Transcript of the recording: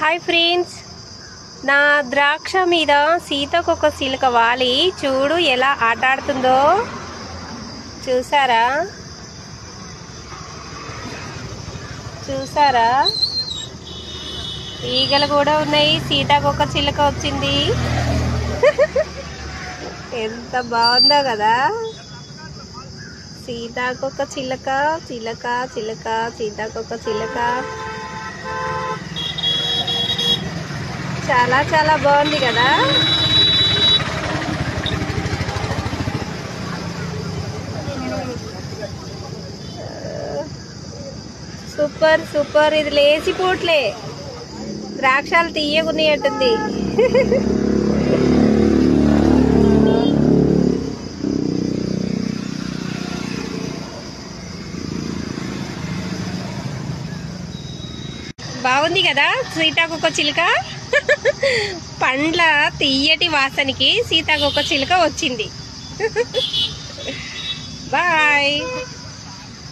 Hi friends, నా ద్రాక్ష మీద సీతకొక చిలుక వాలి చూడు ఎలా ఆటాడుతుందో. చూసారా చూసారా ఈగలు కూడా ఉన్నాయి. సీతాకొక చిలుక వచ్చింది. ఎంత బాగుందో కదా. సీతాకొక చిలుక చిలక చిలక సీతాకొక చిలుక. చాలా చాలా బాగుంది కదా. Super super. ఇది లేచిపోట్లే, ద్రాక్షాలు తీయకునేటుంది. బాగుంది కదా సీతాకొక చిలుక. పండ్ల తీయటి వాసనకి సీతాకొక చిలుక వచ్చింది. బాయ్.